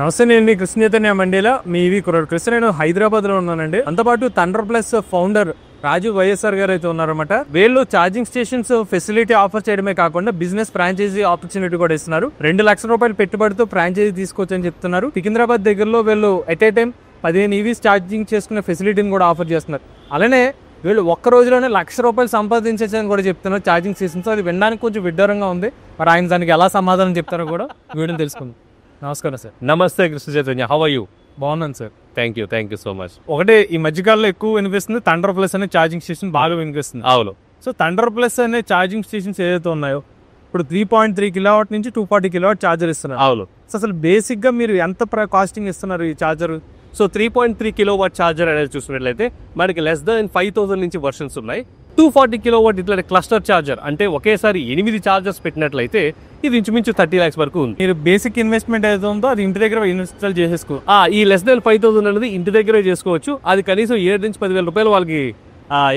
నమస్తే, నేను మీ కృష్ణ చైతన్య మండీలో మీ ఇవి కుర్రాడు కృష్ణ. నేను హైదరాబాద్ లో ఉన్నానండి. అంతపాటు థండర్ ప్లస్ ఫౌండర్ రాజు వైఎస్ఆర్ గారు అయితే ఉన్నారన్నమాట. వీళ్ళు ఛార్జింగ్ స్టేషన్స్ ఫెసిలిటీ ఆఫర్ చేయడమే కాకుండా బిజినెస్ ఫ్రాంచైజీ ఆపర్చునిటీ కూడా ఇస్తున్నారు. 2 లక్షల రూపాయలు పెట్టుబడితో ఫ్రాంచైజీ తీసుకోవచ్చని చెప్తున్నారు. సికింద్రాబాద్ దగ్గరలో వీళ్ళు at a time 15 EVs charging చేసుకునే ఫెసిలిటీని కూడా ఆఫర్ చేస్తున్నారు. అలానే వీళ్ళు ఒక్క రోజులోనే ₹1,00,000 సంపాదించని కూడా చెప్తున్నారు ఛార్జింగ్ స్టేషన్స్. అది వినడానికి కొంచెం విడ్డూరంగా ఉంది. మరి ఆయన దానికి ఎలా సమాధానం చెప్తారో కూడా వీడియో తెలుసుకుందాం. నమస్కారం సార్. నమస్తే Krishna Chaitanya, how are you? బాగున్నాను sir. Thank you so much. ఒకటే ఈ మధ్యకాలంలో ఎక్కువ వినిపిస్తుంది థండర్ ప్లస్ అనే ఛార్జింగ్ స్టేషన్ బాగా వినిపిస్తుంది. అవును. సో థండర్ ప్లస్ అనే ఛార్జింగ్ స్టేషన్స్ ఏదైతే ఉన్నాయో ఇప్పుడు 3.3 కిలోవాట్ నుంచి 240 కిలోవాట్ ఛార్జర్ ఇస్తున్నారు. అవును. సో అసలు బేసిక్ గా మీరు ఎంత కాస్టింగ్ ఇస్తున్నారు ఈ ఛార్జర్? సో 3.3 కిలోవాట్ ఛార్జర్ అనేది చూసినట్లయితే మనకి లెస్ దాన్ 5,000 నుంచి వర్షన్స్ ఉన్నాయి. 240 కిలోవాట్ ఇట్లా క్లస్టర్ ఛార్జర్ అంటే ఒకేసారి 8 ఛార్జర్స్ పెట్టినట్లయితే ఇది ఇంచుమించు 30 lakhs వరకు ఉంది. మీరు బేసిక్ ఇన్వెస్ట్మెంట్ ఏదైతే ఉందో అది ఇంటి దగ్గర ఇన్స్టాల్ చేసేసుకో. ఈ లెస్ దాన్ 5,000 అనేది ఇంటి దగ్గరే చేసుకోవచ్చు. అది కనీసం 7 నుంచి 10,000 రూపాయలు వాళ్ళకి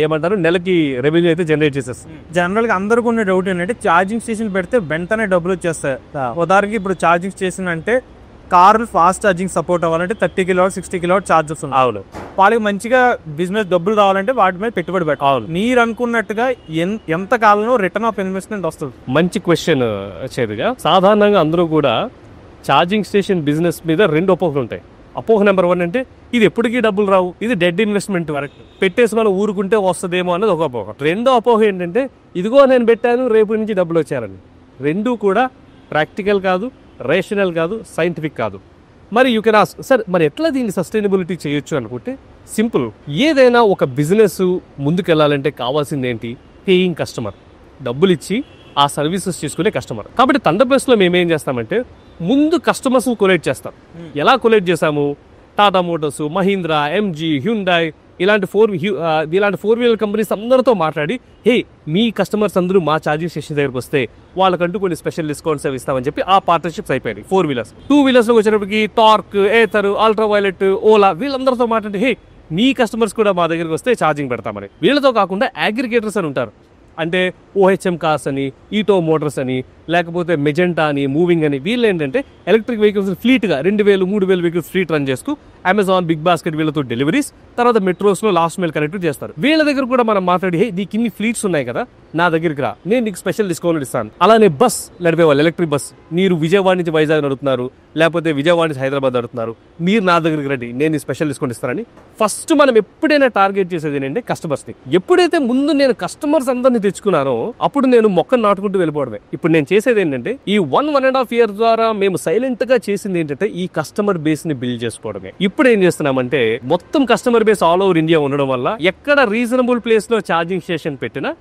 ఏమంటారు నెలకి రెవెన్యూ అయితే జనరేట్ చేసేస్తుంది. జనరల్ గా అందరికీ ఉన్న డౌట్ ఏంటంటే ఛార్జింగ్ స్టేషన్ పెడితే వెంటనే డబ్బులు వచ్చేస్తాయి. ఉదాహరణకి ఇప్పుడు ఛార్జింగ్ స్టేషన్ అంటే కార్లు ఫాస్ట్ ఛార్జింగ్ సపోర్ట్ అవ్వాలంటే 30 కిలోవాట్ 60 కిలోవాట్ ఛార్జర్స్ ఉన్నాయి. అవును. వాళ్ళకి మంచిగా బిజినెస్ డబ్బులు రావాలంటే వాటి మీద పెట్టుబడి పెట్టాలి. మీరు అనుకున్నట్టుగా ఎంత కాలంలో రిటర్న్ ఆఫ్ ఇన్వెస్ట్మెంట్ వస్తుంది? మంచి క్వశ్చన్ చేదుగా. సాధారణంగా అందరూ కూడా ఛార్జింగ్ స్టేషన్ బిజినెస్ మీద 2 అపోహలు ఉంటాయి. అపోహ నెంబర్ 1 అంటే ఇది ఎప్పటికీ డబ్బులు రావు, ఇది డెడ్ ఇన్వెస్ట్మెంట్ వరకు పెట్టేసి మనం ఊరుకుంటే వస్తుందేమో అన్నది ఒక అపోహ. 2వ అపోహ ఏంటంటే ఇదిగో నేను పెట్టాను రేపు నుంచి డబ్బులు వచ్చారని. 2 కూడా ప్రాక్టికల్ కాదు, రేషనల్ కాదు, సైంటిఫిక్ కాదు. మరి యూ కెన్ ఆస్క్ సార్ మరి ఎట్లా దీన్ని సస్టైనబిలిటీ చేయొచ్చు అనుకుంటే సింపుల్. ఏదైనా ఒక బిజినెస్ ముందుకెళ్ళాలంటే కావాల్సింది ఏంటి? పేయింగ్ కస్టమర్, డబ్బులు ఇచ్చి ఆ సర్వీసెస్ చేసుకునే కస్టమర్. కాబట్టి థండర్ ప్లస్లో మేమేం చేస్తామంటే ముందు కస్టమర్స్ కొలేట్ చేస్తాం. ఎలా కొలేట్ చేసాము? Tata Motors, Mahindra, MG, Hyundai ఇలాంటి 4 వీలర్ కంపెనీస్ అందరితో మాట్లాడి హే మీ కస్టమర్స్ అందరూ మా ఛార్జింగ్ స్టేషన్ దగ్గరకు వస్తే వాళ్ళకంటూ కొన్ని స్పెషల్ డిస్కౌంట్స్ అవి ఇస్తామని చెప్పి ఆ పార్ట్నర్షిప్స్ అయిపోయాయి. 4 వీలర్స్. 2 వీలర్స్లోకి వచ్చేటప్పటికి torque, Ather, ultra violet, Ola వీళ్ళందరితో మాట్లాడి హే మీ కస్టమర్స్ కూడా మా దగ్గరికి వస్తే ఛార్జింగ్ పెడతామని. వీళ్ళతో కాకుండా అగ్రిగేటర్స్ అని ఉంటారు. అంటే OHM కార్స్ అని, ఈటో మోటార్స్ అని, లేకపోతే మెజెంటా అని, మూవింగ్ అని, వీళ్ళు ఏంటంటే ఎలక్ట్రిక్ వెహికల్స్ ఫ్లీట్గా 2,000, 3,000 వెహికల్స్ ఫ్లీట్ రన్ చేసుకు అమెజాన్, బిగ్ బాస్కెట్ వీళ్ళతో డెలివరీస్, తర్వాత మెట్రోస్లో లాస్ట్ మైల్ కనెక్ట్ చేస్తారు. వీళ్ళ దగ్గర కూడా మనం మాట్లాడి హే నీకు ఇన్ని ఫ్లీట్స్ ఉన్నాయి కదా నా దగ్గరికి రా, నేను నీకు స్పెషల్ డిస్కౌంట్ ఇస్తాను. అలానే బస్ నడిపేవాళ్ళు, ఎలక్ట్రిక్ బస్, మీరు విజయవాడ నుంచి వైజాగ్ నడుపుతున్నారు, లేకపోతే విజయవాడ నుంచి హైదరాబాద్ నడుపుతున్నారు, మీరు నా దగ్గరికి రండి నేను స్పెషల్ డిస్కౌంట్ ఇస్తానని. ఫస్ట్ మనం ఎప్పుడైనా టార్గెట్ చేసేది ఏంటంటే కస్టమర్స్ని. ఎప్పుడైతే ముందు నేను కస్టమర్స్ అందరినీ తెచ్చుకున్నానో అప్పుడు నేను మొక్కను నాటుకుంటూ వెళ్ళిపోవడమే. ఇప్పుడు నేను చేసేది ఏంటంటే ఈ 1.5 years ద్వారా మేము సైలెంట్ గా చేసింది ఏంటంటే ఈ కస్టమర్ బేస్ ని బిల్డ్ చేసుకోవడమే. ఇప్పుడు ఏం చేస్తున్నామంటే మొత్తం customer base all over India ఉండడం వల్ల ఎక్కడ రీజనబుల్ ప్లేస్ లో ఛార్జింగ్ స్టేషన్ పెట్టినా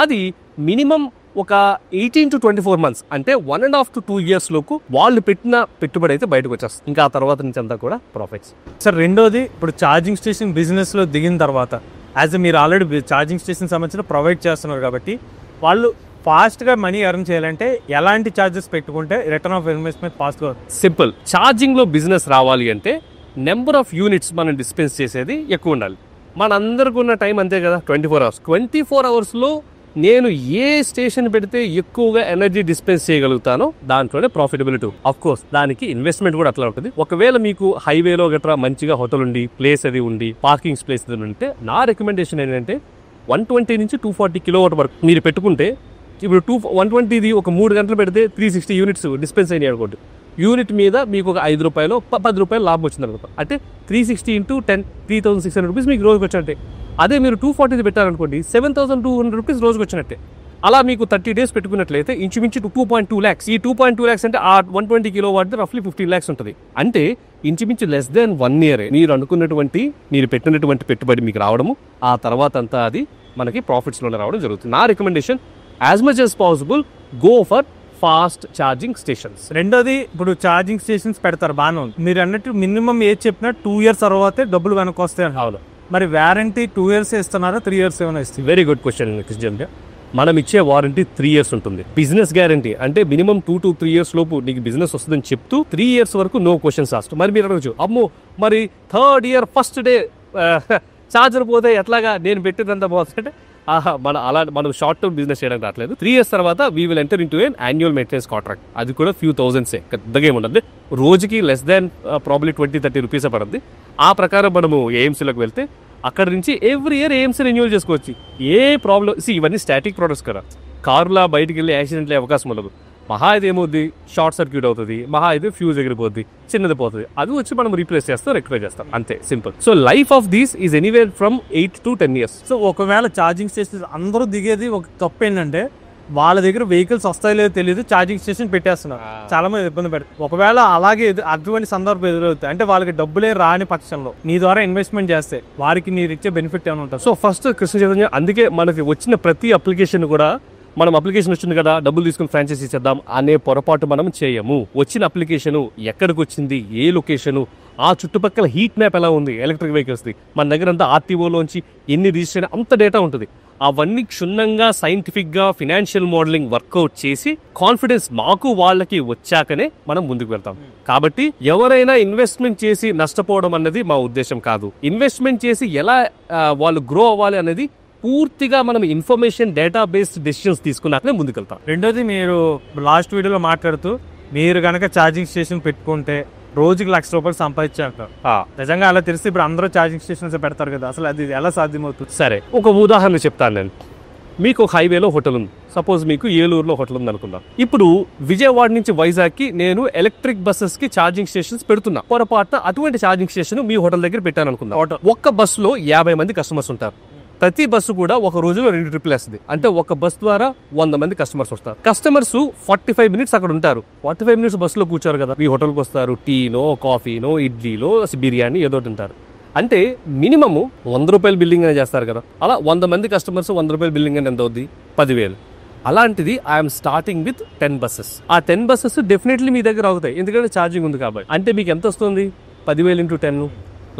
అది మినిమం ఒక 18 to 24 months అంటే 1.5 to 2 years లోపు వాళ్ళు పెట్టిన పెట్టుబడి అయితే బయటకు వచ్చేస్తుంది. ఇంకా ఆ తర్వాత నుంచి అంతా కూడా ప్రాఫిట్స్. సార్ రెండోది, ఇప్పుడు ఛార్జింగ్ స్టేషన్ బిజినెస్ లో దిగిన తర్వాత యాజ్ మీరు ఆల్రెడీ ఛార్జింగ్ స్టేషన్ సంబంధించిన ప్రొవైడ్ చేస్తున్నారు కాబట్టి వాళ్ళు ఫాస్ట్గా మనీ ఎర్న్ చేయాలంటే ఎలాంటి ఛార్జెస్ పెట్టుకుంటే రిటర్న్ ఆఫ్ ఇన్వెస్ట్మెంట్ ఫాస్ట్గా? సింపుల్. ఛార్జింగ్లో బిజినెస్ రావాలి అంటే నెంబర్ ఆఫ్ యూనిట్స్ మనం డిస్పెన్స్ చేసేది ఎక్కువ ఉండాలి. మనందరికి ఉన్న టైం అంతే కదా, 24 hours. 24 hours నేను ఏ స్టేషన్ పెడితే ఎక్కువగా ఎనర్జీ డిస్పెన్స్ చేయగలుగుతానో దాంట్లోనే ప్రాఫిటబిలిటీ. ఆఫ్ కోర్స్ దానికి ఇన్వెస్ట్మెంట్ కూడా అట్లా ఉంటుంది. ఒకవేళ మీకు హైవేలో గట్రా మంచిగా హోటల్ ఉండి ప్లేస్ అది ఉండి పార్కింగ్ ప్లేస్ అది ఉంటే నా రికమెండేషన్ ఏంటంటే 120 నుంచి 240 కిలోవాట్ వరకు మీరు పెట్టుకుంటే ఇప్పుడు 120ది ఒక 3 గంటలు పెడితే 360 యూనిట్స్ డిస్పెన్స్ అయినాయి అనుకోండి. యూనిట్ మీద మీకు ఒక ₹5 ₹10 లాభం వచ్చింది అనుకో. అంటే 360 into 10 3,600 రూపీస్ మీకు రోజుకి వచ్చినట్టే. అదే మీరు 240 పెట్టారనుకోండి 7,200 రూపీస్ రోజుకి వచ్చినట్టే. అలా మీకు 30 days పెట్టుకున్నట్లయితే ఇంచుమించు 2.2 lakhs. ఈ 2.2 lakhs అంటే ఆ 120 కిలోవాట్ రఫ్లీ 15 lakhs ఉంటుంది. అంటే ఇంచుమించు లెస్ దాన్ 1 year మీరు అనుకున్నటువంటి మీరు పెట్టినటువంటి పెట్టుబడి మీకు రావడము, ఆ తర్వాత అంతా అది మనకి ప్రాఫిట్స్లోనే రావడం జరుగుతుంది. నా recommendation as much as possible go for fast charging stations. రెండోది, ఇప్పుడు ఛార్జింగ్ స్టేషన్స్ పెడతారు బాగానే ఉంది. మీరు అన్నట్టు మినిమం ఏది చెప్పినా 2 years తర్వాతే డబ్బులు వెనక్కి వస్తాయి. అవును. మరి వారంటీ 2 years ఇస్తున్నారా 3 years ఏమైనా ఇస్తుంది? Very good question Krishna. మనం ఇచ్చే వారంటీ 3 years ఉంటుంది. బిజినెస్ గ్యారంటీ అంటే మినిమం 2 to 3 years లోపు నీకు బిజినెస్ వస్తుందని చెప్తూ 3 years వరకు నో క్వశ్చన్స్ ఆస్ట్. మరి మీరు అడగచ్చు అమ్మో మరి 3rd year first day charger పోతే ఎట్లాగా నేను పెట్టినంత పోతుంటే మనం షార్ట్ టర్మ్ బిజినెస్ చేయడానికి రావట్లేదు. 3 years తర్వాత we will enter into an annual maintenance contract. అది కూడా few thousands పెద్దగా ఏముండదు, రోజుకి లెస్ దాన్ ప్రాబ్లీ 20-30 రూపీస్ పడుతుంది. ఆ ప్రకారం మనము ఏఎంసీలోకి వెళ్తే అక్కడ నుంచి ఎవ్రీ ఇయర్ ఏఎంసీ రెన్యూవల్ చేసుకోవచ్చు. ఏ ప్రాబ్లం ఇవన్నీ స్టాటిక్ ప్రొడక్ట్స్ కదా, కారులా బయటికి వెళ్ళి యాక్సిడెంట్ అవకాశం ఉండదు. మహా ఇది ఏమవుద్ది, షార్ట్ సర్క్యూట్ అవుతుంది, మహా ఇది ఫ్యూజ్ ఎగిరిపోద్ది, చిన్నది పోతుంది, అది వచ్చి మనం రీప్లేస్ చేస్తాం, రెక్టిఫై చేస్తాం, అంతే simple. So life of these is anywhere from 8 to 10 years. So ఒకవేళ ఛార్జింగ్ స్టేషన్ అందరూ దిగేది ఒక తప్పు ఏంటంటే వాళ్ళ దగ్గర వెహికల్స్ వస్తాయో లేదో తెలియదు, ఛార్జింగ్ స్టేషన్ పెట్టేస్తున్నారు, చాలా మంది ఇబ్బంది పెడతారు. ఒకవేళ అలాగే అటువంటి సందర్భం ఎదురవుతాయి అంటే వాళ్ళకి డబ్బులే రాని పక్షంలో నీ ద్వారా ఇన్వెస్ట్మెంట్ చేస్తే వారికి మీరు ఇచ్చే బెనిఫిట్ ఏమైనా ఉంటుంది? సో ఫస్ట్ కృష్ణ చైతన్య, అందుకే మనకి వచ్చిన ప్రతి అప్లికేషన్ కూడా మనం అప్లికేషన్ వచ్చింది కదా డబ్బులు తీసుకుని ఫ్రాంచైజీ చేద్దాం అనే పొరపాటు మనం చేయము. వచ్చిన అప్లికేషను ఎక్కడికి వచ్చింది, ఏ లొకేషను, ఆ చుట్టుపక్కల హీట్ మ్యాప్ ఎలా ఉంది ఎలక్ట్రిక్ వెహికల్స్ది, మన దగ్గర అంతా ఆర్టీఓలోంచి ఎన్ని రిజిస్టర్ అంత డేటా ఉంటుంది. అవన్నీ క్షుణ్ణంగా సైంటిఫిక్గా ఫినాన్షియల్ మోడలింగ్ వర్కౌట్ చేసి కాన్ఫిడెన్స్ మాకు వాళ్ళకి వచ్చాకనే మనం ముందుకు వెళ్తాం. కాబట్టి ఎవరైనా ఇన్వెస్ట్మెంట్ చేసి నష్టపోవడం అన్నది మా ఉద్దేశం కాదు. ఇన్వెస్ట్మెంట్ చేసి ఎలా వాళ్ళు గ్రో అవ్వాలి అనేది పూర్తిగా మనం ఇన్ఫర్మేషన్ డేటా బేస్డ్ డెసిషన్స్ తీసుకున్నాకనే ముందుకెళ్తాం. రెండోది, మీరు లాస్ట్ వీడియోలో మాట్లాడుతూ మీరు కనుక ఛార్జింగ్ స్టేషన్ పెట్టుకుంటే రోజుకి ₹1,00,000 సంపాదించారు. నిజంగా అలా తెలిసి ఇప్పుడు అందరూ ఛార్జింగ్ స్టేషన్స్ పెడతారు కదా, అసలు అది ఎలా సాధ్యమవుతుంది? సరే, ఒక ఉదాహరణ చెప్తాను నేను. మీకు ఒక హైవేలో హోటల్ ఉంది, సపోజ్ మీకు ఏలూరులో హోటల్ ఉంది అనుకుందాం. ఇప్పుడు విజయవాడ నుంచి వైజాగ్కి నేను ఎలక్ట్రిక్ బస్సెస్ కి ఛార్జింగ్ స్టేషన్స్ పెడుతున్నా. పొరపాటున అటువంటి ఛార్జింగ్ స్టేషన్ మీ హోటల్ దగ్గర పెట్టాను అనుకుందాం. ఒక్క బస్సులో 50 మంది కస్టమర్స్ ఉంటారు. ప్రతి బస్సు కూడా ఒక రోజులో 2 ట్రిప్లు వేస్తుంది. అంటే ఒక బస్ ద్వారా 100 మంది కస్టమర్స్ వస్తారు. కస్టమర్స్ 45 minutes అక్కడ ఉంటారు. 45 minutes బస్సులో కూర్చోరు కదా, మీ హోటల్కి వస్తారు, టీనో కాఫీనో ఇడ్లీలో బిర్యానీ ఏదో ఉంటారు. అంటే మినిమమ్ ₹100 బిల్లింగ్ అనే చేస్తారు కదా. అలా 100 మంది కస్టమర్స్ ₹100 బిల్లింగ్ అని ఎంత అవుద్ది? 10,000. అలాంటిది ఐఎమ్ స్టార్టింగ్ విత్ 10 buses. ఆ 10 buses డెఫినెట్లీ మీ దగ్గర అవుతాయి, ఎందుకంటే ఛార్జింగ్ ఉంది కాబట్టి. అంటే మీకు ఎంత వస్తుంది? 10,000 into 10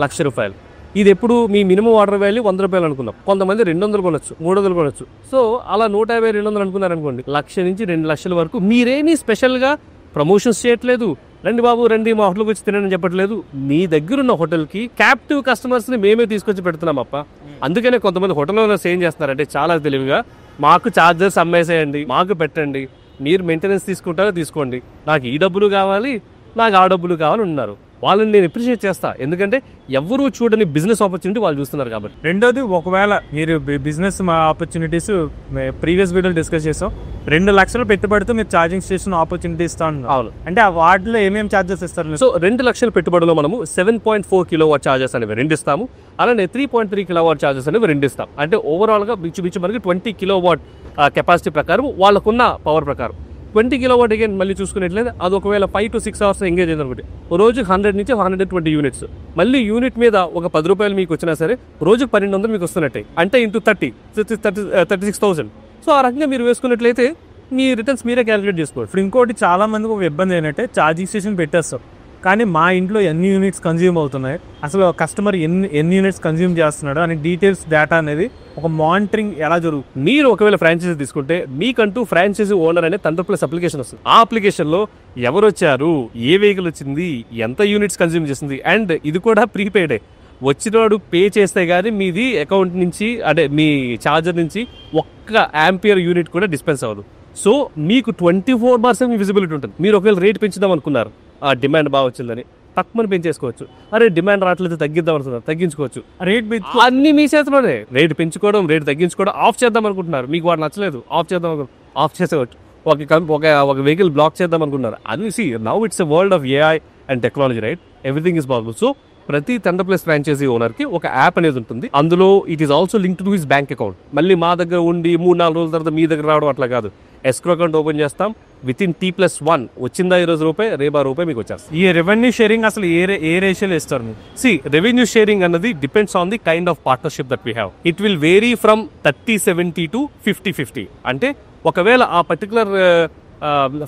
₹1,00,000. ఇది ఎప్పుడు మీ మినిమం ఆర్డర్ వాల్యూ ₹100 అనుకుందాం. కొంతమంది 200 కొనొచ్చు, 300 కొనొచ్చు. సో అలా 150, 200 అనుకున్నారు అనుకోండి, 1,00,000 నుంచి 2,00,000 వరకు మీరేమీ స్పెషల్గా ప్రమోషన్స్ చేయట్లేదు. రండి బాబు రండి మా హోటల్కి వచ్చి తినని చెప్పట్లేదు. మీ దగ్గర ఉన్న హోటల్కి క్యాప్టివ్ కస్టమర్స్ని మేమే తీసుకొచ్చి పెడుతున్నాం అప్ప. అందుకనే కొంతమంది హోటల్ ఓనర్స్ ఏం చేస్తున్నారంటే చాలా తెలివిగా, మాకు ఛార్జర్స్ అమ్మేసేయండి, మాకు పెట్టండి, మీరు మెయింటెనెన్స్ తీసుకుంటారో తీసుకోండి, నాకు ఈ డబ్బులు కావాలి, నాకు ఆ డబ్బులు కావాలి ఉన్నారు. వాళ్ళని నేను అప్రిషియేట్ చేస్తా, ఎందుకంటే ఎవరు చూడని బిజినెస్ ఆపర్చునిటీ వాళ్ళు చూస్తున్నారు కాబట్టి. రెండోది, ఒకవేళ మీరు బిజినెస్ ఆపర్చునిటీస్ ప్రీవియస్ వీడియోలో డిస్కస్ చేసాం, 2 లక్షలు పెట్టుబడితో మీరు ఛార్జింగ్ స్టేషన్ ఆపర్చునిటీ ఇస్తా ఉన్నారు. అవును. అంటే ఆ వాటిలో ఏమేమి ఛార్జెస్ ఇస్తారు? సో 2 లక్షల పెట్టుబడిలో మనము 7.4 kW ఛార్జెస్ అనేవి 2 ఇస్తాము. అలానే 3.3 kW ఛార్జెస్ అనేవి 2 ఇస్తాం. అంటే ఓవరాల్ గా బిచ్చు మనకి 20 kW కెపాసిటీ ప్రకారం వాళ్ళకున్న పవర్ ప్రకారం 20 kW అగైన్ మళ్ళీ చూసుకున్నట్లయితే అది ఒకవేళ 5 to 6 hours ఎంగేజ్ అయింది అనుకోండి, రోజుకి 100 నుంచి 120 యూనిట్స్. మళ్ళీ యూనిట్ మీద ఒక ₹10 మీకు వచ్చినా సరే రోజుకి 1,200 మీకు వస్తున్నట్టే. అంటే ఇంటూ 36,000. సో ఆ రకంగా మీరు వేసుకున్నట్లయితే మీ రిటర్న్స్ మీరే క్యాలిక్యులేట్ చేసుకోవచ్చు. ఇప్పుడు ఇంకోటి, చాలా మందికి ఒక ఇబ్బంది ఏంటంటే ఛార్జింగ్ స్టేషన్ పెట్టేస్తారు, కానీ మా ఇంట్లో ఎన్ని యూనిట్స్ కన్జ్యూమ్ అవుతున్నాయి, అసలు కస్టమర్ ఎన్ని యూనిట్స్ కన్జ్యూమ్ చేస్తున్నాడు అని డీటెయిల్స్ డేటా అనేది ఒక మానిటరింగ్ ఎలా జరుగుతుంది? మీరు ఒకవేళ ఫ్రాంచైజీ తీసుకుంటే మీకంటూ ఫ్రాంచైజీ ఓనర్ అనే తండ్రి అప్లికేషన్ వస్తుంది. ఆ అప్లికేషన్లో ఎవరు వచ్చారు, ఏ వెహికల్ వచ్చింది, ఎంత యూనిట్స్ కన్జ్యూమ్ చేసింది, అండ్ ఇది కూడా ప్రీపెయిడే, వచ్చినవాడు పే చేస్తే గానీ మీది అకౌంట్ నుంచి అంటే మీ ఛార్జర్ నుంచి ఒక్క ఆంపియర్ యూనిట్ కూడా డిస్పెన్స్ అవ్వదు. సో మీకు 24/7 విజిబిలిటీ ఉంటుంది. మీరు ఒకవేళ రేట్ పెంచుదాం అనుకున్నారు, ఆ డిమాండ్ బాగా వచ్చిందని తక్కువ పెంచేసుకోవచ్చు. అరే డిమాండ్ రావట్లేదు తగ్గిద్దాం అనుకున్నారు, తగ్గించుకోవచ్చు. రేట్ అన్ని మీ చేతిలోనే. రేట్ పెంచుకోవడం, రేట్ తగ్గించుకోవడం, ఆఫ్ చేద్దాం అనుకుంటున్నారు, మీకు వాడు నచ్చలేదు, ఆఫ్ చేద్దాం, ఆఫ్ చేసేవచ్చు. ఒక వెహికల్ బ్లాక్ చేద్దాం అనుకుంటున్నారు. అది now it's a world of AI and technology, right? Everything is possible. So ప్రతి తండ్రి ఫ్రాంచైజీ ఓనర్ కి ఒక యాప్ అనేది ఉంటుంది. అందులో it is also link to his bank account. మళ్ళీ మా దగ్గర ఉండి 3-4 రోజుల తర్వాత మీ దగ్గర రావడం అట్లా కాదు. ఎస్క్రో అకౌంట్ ఓపెన్ చేస్తాం, వితిన్ T+1 వచ్చిందా ఈ రోజు ₹1 మీకు వచ్చేస్తుంది. ఈ రెవెన్యూ షేరింగ్ అసలు ఏ రేషియోలో ఇస్తారు మీరు? రెవెన్యూ షేరింగ్ అన్నది depends on the kind of partnership that we have. It will vary from 30-70 to 50-50. అంటే ఒకవేళ ఆ పర్టికులర్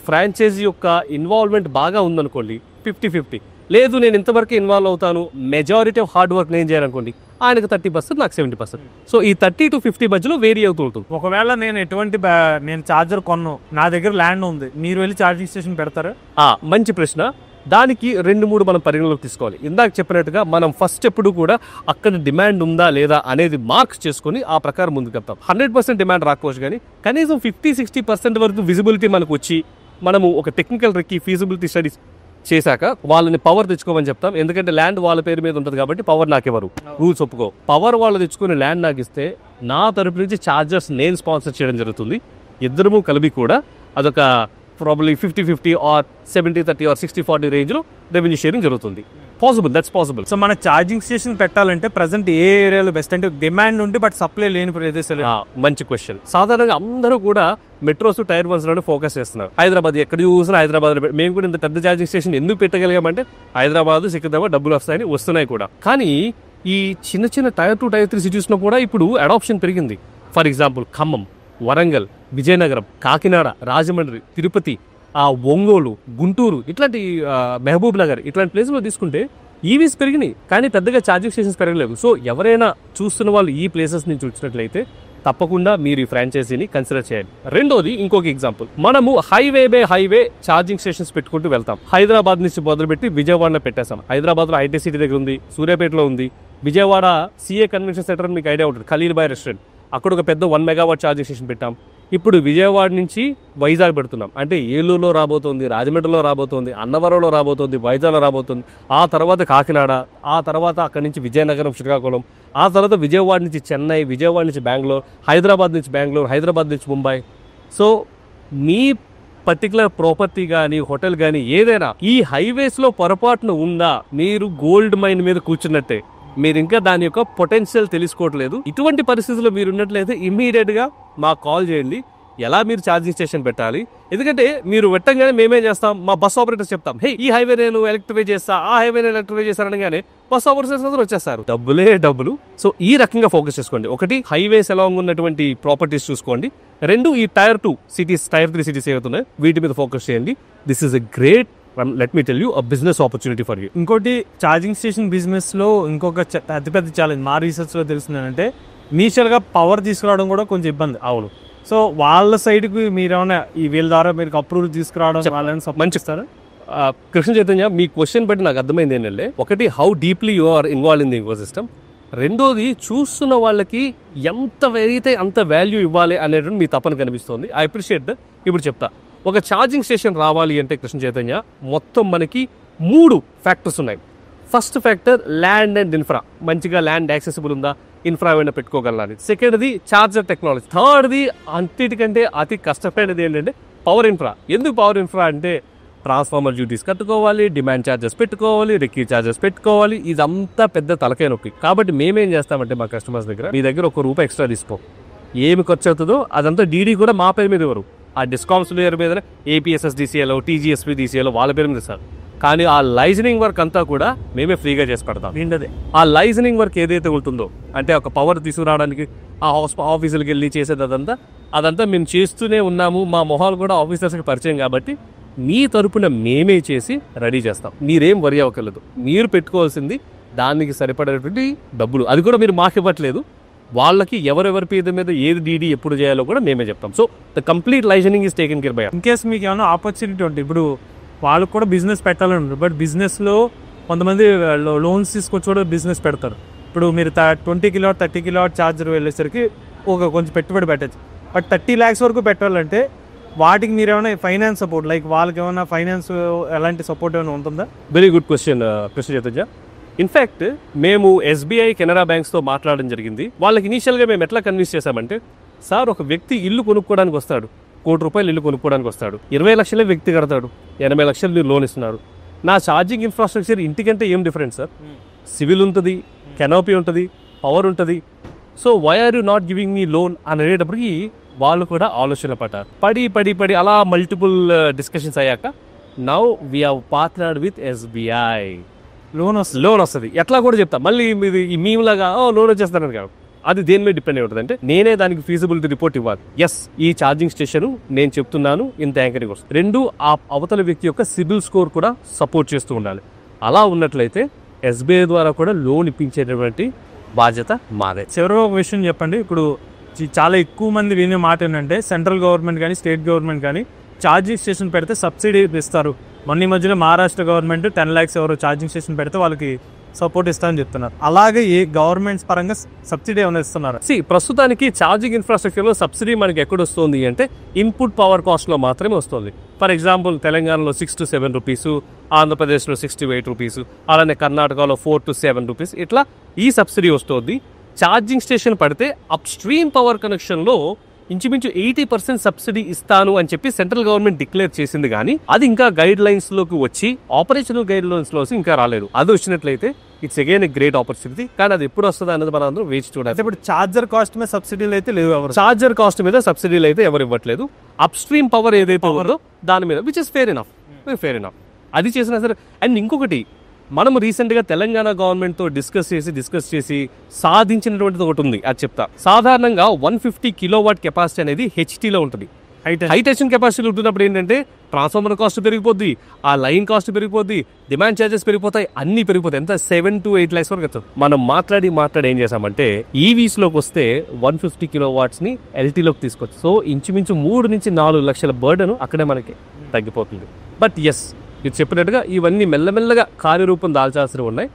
ఫ్రాంచైజీ యొక్క ఇన్వాల్వ్మెంట్ బాగా ఉందనుకోండి 50-50. లేదు నేను ఇంతవరకు ఇన్వాల్వ్ అవుతాను, మెజారిటీ ఆఫ్ హార్డ్ వర్క్ నేను చేయాలనుకోండి, ఆయనకు 30%, నాకు 70%. సో ఈ 30 to 50 మధ్యలో వేరీ అవుతూ ఉంటుంది. ఒకవేళ నేను ఛార్జర్ కొన్నాను, నా దగ్గర ల్యాండ్ ఉంది, మీరు వెళ్ళి ఛార్జింగ్ స్టేషన్ పెడతారా? మంచి ప్రశ్న. దానికి 2-3 మనం పరిగణలోకి తీసుకోవాలి. ఇందాక చెప్పినట్టుగా మనం ఫస్ట్ ఎప్పుడు కూడా అక్కడ డిమాండ్ ఉందా లేదా అనేది మార్క్స్ చేసుకొని ఆ ప్రకారం ముందుకెళ్తాం. 100% డిమాండ్ రాకపోవచ్చు, కానీ కనీసం 50-60% వరకు విజిబిలిటీ మనకు వచ్చి మనము ఒక టెక్నికల్ రెక్కి ఫీజిబిలిటీ స్టడీస్ చేశాక వాళ్ళని పవర్ తెచ్చుకోమని చెప్తాం. ఎందుకంటే ల్యాండ్ వాళ్ళ పేరు మీద ఉంటుంది కాబట్టి పవర్ నాకెవరు, రూల్స్ ఒప్పుకో. పవర్ వాళ్ళు తెచ్చుకుని ల్యాండ్ నాకు ఇస్తే నా తరపు నుంచి ఛార్జర్స్ నేను స్పాన్సర్ చేయడం జరుగుతుంది. ఇద్దరము కలిపి కూడా అదొక ప్రాబ్లీ 50-50 ఆర్ 70-30 ఆర్ 60-40 రేంజ్లో రెవెన్యూ షేరింగ్ జరుగుతుంది. Possible, that's possible. సో మన ఛార్జింగ్ స్టేషన్ పెట్టాలంటే ప్రజెంట్ ఏ ఏరియాలో బెస్ట్, అంటే డిమాండ్ ఉండి బట్ సప్లై లేని ప్రదేశాలు? మంచి క్వశ్చన్. సాధారణంగా అందరూ కూడా మెట్రోస్ టైర్ 1 లోనే ఫోకస్ చేస్తున్నారు. హైదరాబాద్ ఎక్కడ చూసినా హైదరాబాద్. మేము కూడా ఇంత పెద్ద ఛార్జింగ్ స్టేషన్ ఎందుకు పెట్టగలిగామంటే హైదరాబాద్, సికింద్రాబాద్ డబ్బులు వస్తాయని వస్తున్నాయి కూడా. కానీ ఈ చిన్న చిన్న టైర్ 2, టైర్ 3 సిటీస్లో కూడా ఇప్పుడు అడాప్షన్ పెరిగింది. ఫర్ ఎగ్జాంపుల్ ఖమ్మం, వరంగల్, విజయనగరం, కాకినాడ, రాజమండ్రి, తిరుపతి, ఒంగోలు, గుంటూరు, ఇట్లాంటి మహబూబ్ నగర్, ఇట్లాంటి ప్లేస్లో తీసుకుంటే ఈవీస్ పెరిగినాయి, కానీ పెద్దగా ఛార్జింగ్ స్టేషన్స్ పెరగలేదు. సో ఎవరైనా చూస్తున్న వాళ్ళు ఈ ప్లేసెస్ నుంచి వచ్చినట్లయితే తప్పకుండా మీరు ఈ ఫ్రాంచైజీని కన్సిడర్ చేయాలి. రెండోది ఇంకొక ఎగ్జాంపుల్, మనము highway by highway charging stations పెట్టుకుంటూ వెళ్తాం. హైదరాబాద్ నుంచి మొదలుపెట్టి విజయవాడలో పెట్టేసాం. హైదరాబాద్లో ఐటీ సిటీ దగ్గర ఉంది, సూర్యాపేటలో ఉంది. విజయవాడ సిఏ కన్వెన్షన్ సెంటర్ మీకు ఐడియా ఉంటుంది, ఖలీల్ బాయ్ రెస్టారెంట్, అక్కడ ఒక పెద్ద 1 మెగావాట్ ఛార్జింగ్ స్టేషన్ పెట్టాం. ఇప్పుడు విజయవాడ నుంచి వైజాగ్ పెడుతున్నాం. అంటే ఏలూరులో రాబోతోంది, రాజమండ్రిలో రాబోతోంది, అన్నవరంలో రాబోతోంది, వైజాగ్లో రాబోతుంది. ఆ తర్వాత కాకినాడ, ఆ తర్వాత అక్కడి నుంచి విజయనగరం, శ్రీకాకుళం, ఆ తర్వాత విజయవాడ నుంచి చెన్నై, విజయవాడ నుంచి బెంగళూరు, హైదరాబాద్ నుంచి బెంగళూరు, హైదరాబాద్ నుంచి ముంబై. సో మీ పర్టికులర్ ప్రాపర్టీ కానీ హోటల్ కానీ ఏదైనా ఈ హైవేస్లో పొరపాటున ఉందా, మీరు గోల్డ్ మైన్ మీద కూర్చున్నట్టే. మీరు ఇంకా దాని యొక్క పొటెన్షియల్ తెలుసుకోవట్లేదు. ఇటువంటి పరిస్థితుల్లో మీరు ఉన్నట్లయితే ఇమ్మీడియట్గా మాకు కాల్ చేయండి. ఎలా మీరు ఛార్జింగ్ స్టేషన్ పెట్టాలి, ఎందుకంటే మీరు పెట్టంగానే మేమేం చేస్తాం, మా బస్ ఆపరేటర్స్ చెప్తాం, హే ఈ హైవే నేను ఎలక్ట్రిఫై చేస్తా, ఆ హైవే నేను ఎలక్ట్రిఫై చేస్తానగానే బస్ ఆపరేటర్స్ వచ్చేస్తారు. డబ్బులే డబ్బులు. సో ఈ రకంగా ఫోకస్ చేసుకోండి. ఒకటి, హైవేస్ అలాంగ్ ఉన్నటువంటి ప్రాపర్టీస్ చూసుకోండి. 2, ఈ టైర్ 2 సిటీస్, టైర్ 3 సిటీస్ ఏవైతున్నాయి వీటి మీద ఫోకస్ చేయండి. This is a great, let me tell you, a business opportunity for you. ఇంకోటి, ఛార్జింగ్ స్టేషన్ బిజినెస్ లో ఇంకొక అతిపెద్ద ఛాలెంజ్ మా రీసెర్చ్ లో తెలుస్తుందంటే ఇనీషియల్ గా పవర్ తీసుకురావడం కూడా కొంచెం ఇబ్బంది. అవును. సో వాళ్ళ సైడ్ కి మీరేమైనా ఈ వీళ్ళ ద్వారా మీరు అప్రూవల్ తీసుకురావడం వాళ్ళని మంచిస్తారా? కృష్ణ చైతన్య, మీ క్వశ్చన్ బట్టి నాకు అర్థమైంది ఏంటంటే, ఒకటి, how deeply you are involve in the ecosystem. రెండోది, చూస్తున్న వాళ్ళకి ఎంత అయితే అంత వాల్యూ ఇవ్వాలి అనేటువంటి మీ తపన కనిపిస్తుంది. I appreciate that. ఇప్పుడు చెప్తా. ఒక ఛార్జింగ్ స్టేషన్ రావాలి అంటే కృష్ణ చైతన్య, మొత్తం మనకి 3 ఫ్యాక్టర్స్ ఉన్నాయి. First factor land and infra. మంచిగా ల్యాండ్ యాక్సెసిబుల్ ఉందా, ఇన్ఫ్రా ఏమైనా పెట్టుకోగలనాలి. సెకండ్ది చార్జర్ టెక్నాలజీ. థర్డ్ది అన్నిటికంటే అతి కష్టమైనది ఏంటంటే పవర్ ఇన్ఫ్రా. ఎందుకు పవర్ ఇన్ఫ్రా అంటే ట్రాన్స్ఫార్మర్ డ్యూటీస్ కట్టుకోవాలి, డిమాండ్ ఛార్జెస్ పెట్టుకోవాలి, రెక్కీ ఛార్జెస్ పెట్టుకోవాలి. ఇదంతా పెద్ద తలకాయ నొప్పి. కాబట్టి మేమేం చేస్తామంటే మా కస్టమర్స్ దగ్గర, మీ దగ్గర ₹1 ఎక్స్ట్రా తీసుకో, ఏమి ఖర్చు అవుతుందో అదంతా డీడీ కూడా మా పేరు మీద ఇవ్వరు. ఆ డిస్కౌంట్స్ పేరు మీద ఏపీఎస్ఎస్డిసిఏలో, టీజీఎస్పీడీసీఏలో వాళ్ళ పేరు మీద ఇస్తారు. కానీ ఆ లైజనింగ్ వర్క్ అంతా కూడా మేమే ఫ్రీగా చేసి పెడతాం. ఏంటది ఆ లైజనింగ్ వర్క్ ఏదైతే ఉంటుందో, అంటే ఒక పవర్ తీసుకురావడానికి ఆ ఆఫీసులకు వెళ్ళి చేసేది అదంతా మేము చేస్తూనే ఉన్నాము. మా మొహాలు కూడా ఆఫీసర్స్కి పరిచయం కాబట్టి మీ తరపున మేమే చేసి రెడీ చేస్తాం. మీరేం వరి అవ్వకలేదు. మీరు పెట్టుకోవాల్సింది దానికి సరిపడేటువంటి డబ్బులు. అది కూడా మీరు మాకు ఇవ్వట్లేదు. వాళ్ళకి ఎవరెవరి పేద మీద ఏది డీడీ ఎప్పుడు చేయాలో కూడా మేమే చెప్తాం. So the complete liaisoning is taken care bye. In case మీకు ఏమైనా ఆపర్చునిటీ ఉంటుంది, ఇప్పుడు వాళ్ళకు కూడా బిజినెస్ పెట్టాలని ఉంటుంది, బట్ బిజినెస్లో కొంతమంది లోన్స్ తీసుకొచ్చి కూడా బిజినెస్ పెడతారు. ఇప్పుడు మీరు 20 కిలోవాట్ 30 కిలోవాట్ ఛార్జర్ వెళ్ళేసరికి కొంచెం పెట్టుబడి పెట్టచ్చు. బట్ 30 lakhs వరకు పెట్టాలంటే వాటికి మీరు ఏమైనా ఫైనాన్స్ సపోర్ట్, లైక్ వాళ్ళకి ఏమైనా ఫైనాన్స్ ఎలాంటి సపోర్ట్ ఏమైనా ఉంటుందా? Very good question Krishna Chaitanya. In fact మేము ఎస్బీఐ, కెనరా బ్యాంక్స్తో మాట్లాడడం జరిగింది. వాళ్ళకి ఇనీషియల్గా మేము ఎట్లా కన్విన్స్ చేశామంటే, సార్ ఒక వ్యక్తి ఇల్లు కొనుక్కోవడానికి వస్తాడు, ₹1,00,00,000 ఇల్లు కొనుక్కోవడానికి వస్తాడు, 20 లక్షలే వ్యక్తి కడతాడు, 80 లక్షలు మీరు లోన్ ఇస్తున్నారు. నా ఛార్జింగ్ ఇన్ఫ్రాస్ట్రక్చర్ ఇంటికంటే ఏం డిఫరెన్స్ సార్? సివిల్ ఉంటుంది, కెనోపీ ఉంటుంది, పవర్ ఉంటుంది. So why are you not giving me loan అని అనేటప్పటికి వాళ్ళు కూడా ఆలోచన పడ్డారు. పడి అలా మల్టిపుల్ డిస్కషన్స్ అయ్యాక now we have partnered with SBI. Loan వస్తుంది. ఎట్లా కూడా చెప్తా, మళ్ళీ మీది ఈ మీలాగా లోన్ వచ్చేస్తారని కాదు. అది దేని మీద డిపెండ్ అయి ఉంటుంది అంటే, నేనే దానికి ఫీజిబిలిటీ రిపోర్ట్ ఇవ్వాలి. ఎస్, ఈ ఛార్జింగ్ స్టేషన్ నేను చెప్తున్నాను ఇంత యాంకరింగ్ వస్తుంది. 2, ఆ అవతల వ్యక్తి యొక్క సిబిల్ స్కోర్ కూడా సపోర్ట్ చేస్తూ ఉండాలి. అలా ఉన్నట్లయితే ఎస్బీఐ ద్వారా కూడా లోన్ ఇప్పించేటటువంటి బాధ్యత మాదే. చివరిగా ఒక విషయం చెప్పండి. ఇప్పుడు చాలా ఎక్కువ మంది వినే మాట ఏంటంటే, సెంట్రల్ గవర్నమెంట్ కానీ స్టేట్ గవర్నమెంట్ కానీ ఛార్జింగ్ స్టేషన్ పెడితే సబ్సిడీ ఇస్తారు, మొన్న ఈ మధ్యలో మహారాష్ట్ర గవర్నమెంట్ 10 lakhs ఎవరు ఛార్జింగ్ స్టేషన్ పెడితే వాళ్ళకి సపోర్ట్ ఇస్తామని చెప్తున్నారు. అలాగే ఏ గవర్నమెంట్స్ పరంగా సబ్సిడీ ఏమైనా ఇస్తున్నారు? ప్రస్తుతానికి ఛార్జింగ్ ఇన్ఫ్రాస్ట్రక్చర్లో సబ్సిడీ మనకి ఎక్కడ వస్తుంది అంటే ఇన్పుట్ పవర్ కాస్ట్లో మాత్రమే వస్తుంది. ఫర్ ఎగ్జాంపుల్ తెలంగాణలో 6 to 7 రూపీసు, ఆంధ్రప్రదేశ్లో 6 to 8 రూపీసు, అలానే కర్ణాటకలో 4 to 7 రూపీస్, ఇట్లా ఈ సబ్సిడీ వస్తుంది. ఛార్జింగ్ స్టేషన్ పడితే అప్ స్ట్రీమ్ పవర్ కనెక్షన్లో ఇంచుమించు 80% సబ్సిడీ ఇస్తాను అని చెప్పి సెంట్రల్ గవర్నమెంట్ డిక్లేర్ చేసింది, కానీ అది ఇంకా గైడ్ లైన్స్ లోకి వచ్చి ఆపరేషనల్ గైడ్ లైన్స్ లో ఇంకా రాలేదు. అది వచ్చినట్లయితే ఇట్స్ అగైన్ గ్రేట్ ఆపర్చునిటీ, కానీ అది ఎప్పుడు వస్తుంది అన్నది మనం అందరం వేచి చూడాలి. ఇప్పుడు ఛార్జర్ కాస్ట్ మీద సబ్సిడీలు అయితే లేవు, ఛార్జర్ కాస్ట్ మీద సబ్సిడీలు అయితే ఎవరు ఇవ్వట్లేదు. అప్ స్ట్రీమ్ పవర్ ఏదైతే ఉందో దాని మీద, విచ్ ఇస్ ఫేర్ ఎనఫ్ అది చేసినా సరే. అండ్ ఇంకొకటి, మనము రీసెంట్గా తెలంగాణ గవర్నమెంట్తో డిస్కస్ చేసి సాధించినటువంటిది ఒకటి ఉంది, అది చెప్తా. సాధారణంగా 150 kilowatt కెపాసిటీ అనేది హెచ్టీలో ఉంటుంది. హై టెన్షన్ కెపాసిటీ ఉంటున్నప్పుడు ఏంటంటే ట్రాన్స్ఫార్మర్ కాస్ట్ పెరిగిపోద్ది, ఆ లైన్ కాస్ట్ పెరిగిపోద్ది, డిమాండ్ ఛార్జెస్ పెరిగిపోతాయి, అన్ని పెరిగిపోతాయి. ఎంత 7 to 8 lakhs వరకు వస్తుంది. మనం మాట్లాడి ఏం చేసామంటే ఈవీస్ లోకి వస్తే 150 kilowatts ని ఎల్టీలోకి తీసుకోవచ్చు. సో ఇంచుమించు 3 నుంచి 4 లక్షల బర్డెన్ అక్కడే మనకి తగ్గిపోతుంది. బట్ ఎస్, ఇది చెప్పినట్టుగా ఇవన్నీ మెల్లమెల్లగా కార్యరూపం దాల్చాల్సి ఉన్నాయి.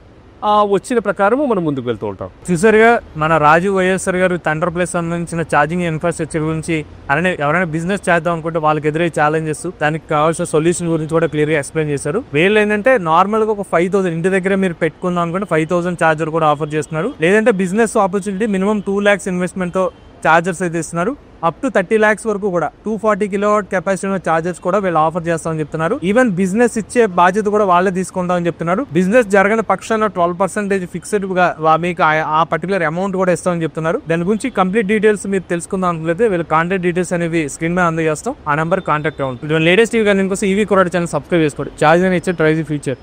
ఆ వచ్చిన ప్రకారము మనం ముందుకు వెళ్తూ ఉంటాం. చూసారుగా మన రాజు వైఎస్ఆర్ గారు థండర్ ప్లస్ సంబంధించిన ఛార్జింగ్ ఇన్ఫ్రాస్ట్రక్చర్ గురించి, అలానే ఎవరైనా బిజినెస్ చేద్దాం అనుకుంటే వాళ్ళకి ఎదురయ్యే ఛాలెంజెస్, దానికి కావాల్సిన సొల్యూషన్ గురించి కూడా క్లియర్ గా ఎక్స్ప్లెయిన్ చేశారు. వీళ్ళు ఏంటంటే నార్మల్ గా ఒక 5,000 ఇంటి దగ్గర మీరు పెట్టుకుందాం అనుకుంటే 5,000 ఛార్జర్ కూడా ఆఫర్ చేస్తున్నారు. లేదంటే business opportunity minimum 2 lakhs investment తో ఛార్జర్స్ అయితే ఇస్తున్నారు. అప్ టు 30 lakhs వరకు కూడా 240 kilowatt కెపాసిటీ ఉన్న ఛార్జర్స్ కూడా వీళ్ళు ఆఫర్ చేస్తామని చెప్తున్నారు. ఈవెన్ బిజినెస్ ఇచ్చే బాధ్యత కూడా వాళ్ళే తీసుకుంటామని చెప్తున్నారు. బిజినెస్ జరగని పక్షాన 12% ఫిక్స్డ్ గా మీకు ఆ పర్టికులర్ అమౌంట్ కూడా ఇస్తామని చెప్తున్నారు. దాని గురించి కంప్లీట్ డీటెయిల్స్ మీరు తెలుసుకుందాం అనుకుంటే వీళ్ళ కాంటాక్ట్ డీటెయిల్స్ అనేవి స్క్రీన్ మీద అందజేస్తాం. ఆ నెంబర్ కాంటాక్ట్ అవ్వండి. లేటెస్ట్ ఈవీ కోసం ఈవీ కుర్రాడు ఛానల్ సబ్స్క్రైబ్ చేసుకోండి. ఛార్జ్ అని ఇచ్చే ట్రై ఫ్యూచర్.